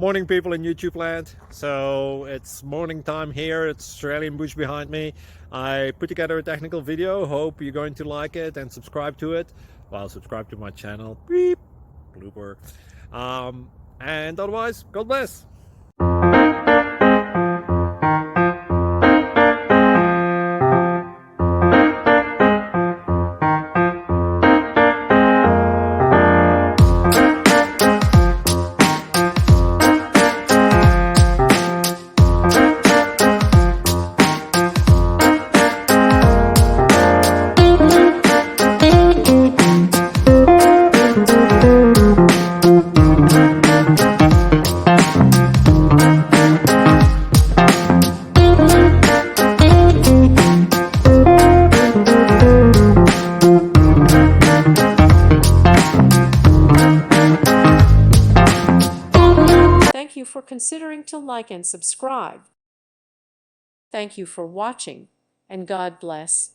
Morning, people in YouTube land. So it's morning time here. It's Australian bush behind me. I put together a technical video. Hope you're going to like it and subscribe to it. Well, subscribe to my channel. Beep. Blooper. And otherwise, God bless. Thank you for considering to like and subscribe. Thank you for watching, and God bless.